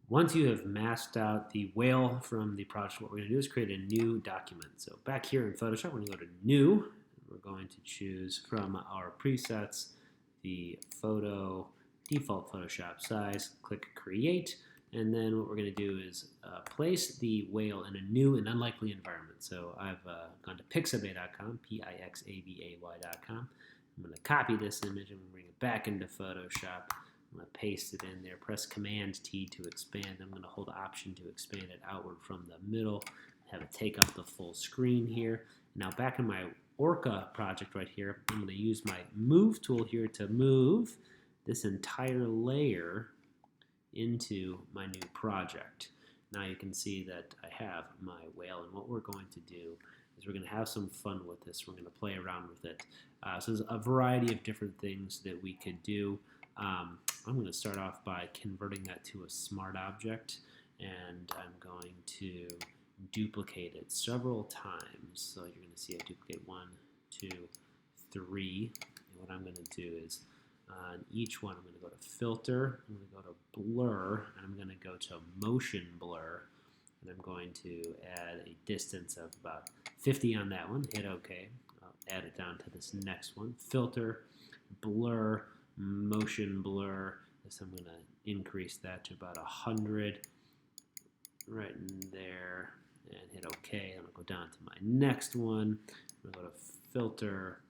Once you have masked out the whale from the project, what we're going to do is create a new document. So back here in Photoshop, we're going to go to New. We're going to choose from our presets the photo default Photoshop size. Click Create. And then what we're going to do is place the whale in a new and unlikely environment. So I've gone to pixabay.com, Pixabay.com. I'm going to copy this image and bring it back into Photoshop. I'm going to paste it in there, press Command T to expand. I'm going to hold Option to expand it outward from the middle, have it take up the full screen here. Now back in my Orca project right here, I'm going to use my Move tool here to move this entire layer into my new project. Now you can see that I have my whale, and what we're going to do is we're going to have some fun with this. We're going to play around with it. So there's a variety of different things that we could do. I'm going to start off by converting that to a smart object, and I'm going to duplicate it several times. So you're going to see I duplicate 1, 2, 3. And what I'm going to do is on each one, I'm going to go to Filter, I'm going to go to Blur, and I'm going to go to Motion Blur, and I'm going to add a distance of about 50 on that one. Hit OK. I'll add it down to this next one. Filter, Blur, Motion Blur. This I'm going to increase that to about 100 right in there, and hit OK. I'm going to go down to my next one. I'm going to go to Filter,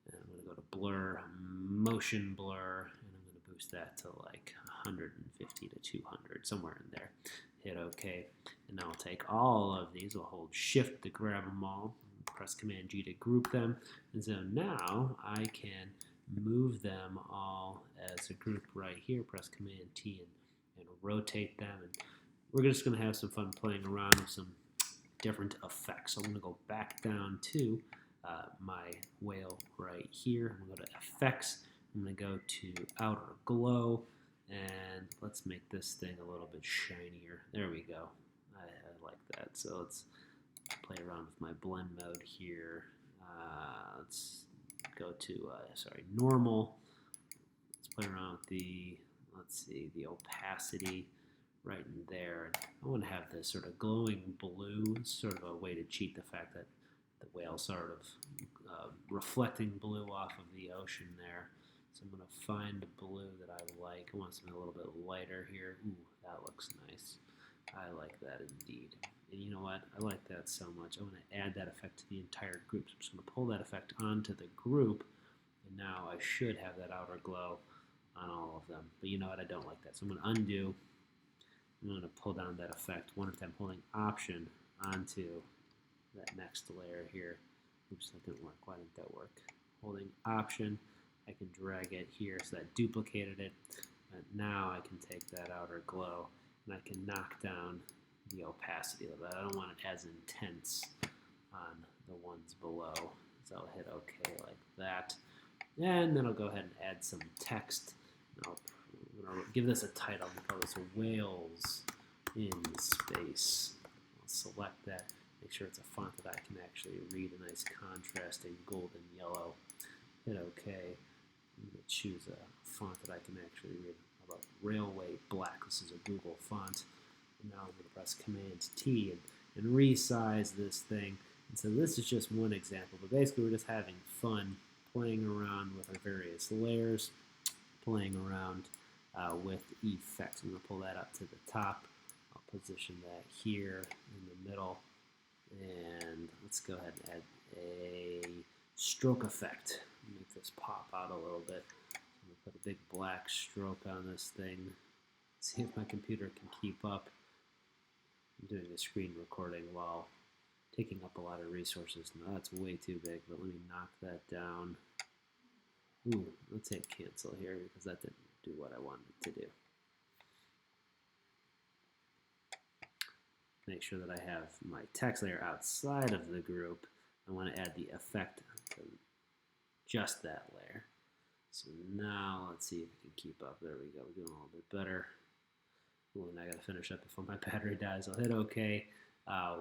and I'm going to go to Blur, Motion Blur, and I'm going to boost that to like 150 to 200, somewhere in there. Hit OK. And now I'll take all of these. I'll hold Shift to grab them all, press Command G to group them. And so now I can move them all as a group right here. Press Command T and rotate them. And we're just going to have some fun playing around with some different effects. So I'm going to go back down to my whale right here. I'm going to go to Effects. I'm going to go to Outer Glow. And let's make this thing a little bit shinier. There we go. I like that. So let's play around with my blend mode here. Let's go to normal. Let's play around with the the opacity right in there. I want to have this sort of glowing blue. It's sort of a way to cheat the fact that the whale sort of reflecting blue off of the ocean there. So I'm going to find a blue that I like. I want something a little bit lighter here. Ooh, that looks nice. I like that indeed. And you know what? I like that so much. I want to add that effect to the entire group. So I'm just going to pull that effect onto the group. And now I should have that outer glow on all of them. But you know what? I don't like that. So I'm going to undo. I'm going to pull down that effect one time, holding Option onto that next layer here. Oops, that didn't work. Why didn't that work? Holding Option, I can drag it here, so that duplicated it. And now I can take that outer glow and I can knock down the opacity of it. I don't want it as intense on the ones below. So I'll hit OK like that. And then I'll go ahead and add some text. I'm going to give this a title. I'm going to call this Whales in Space. I'll select that. Make sure it's a font that I can actually read, a nice contrasting golden yellow. Hit OK. I'm going to choose a font that I can actually read. How about Railway Black? This is a Google font. And now I'm going to press Command T and resize this thing. And so this is just one example, but basically we're just having fun playing around with our various layers, playing around with effects. I'm going to pull that up to the top. I'll position that here in the middle. And let's go ahead and add a stroke effect. Make this pop out a little bit. I'm going to put a big black stroke on this thing. See if my computer can keep up. I'm doing a screen recording while taking up a lot of resources. Now that's way too big, but let me knock that down. Ooh, let's hit cancel here because that didn't do what I wanted it to do. Make sure that I have my text layer outside of the group. I want to add the effect to just that layer. So now let's see if we can keep up. There we go. We're doing a little bit better. Ooh, and I got to finish up before my battery dies. I'll hit OK.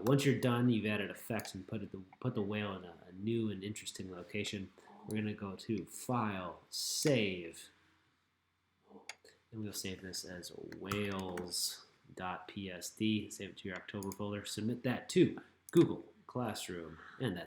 Once you're done, you've added effects and put the whale in a new and interesting location. We're going to go to File, Save, and we'll save this as Whales .psd, save it to your October folder, submit that to Google Classroom, and that's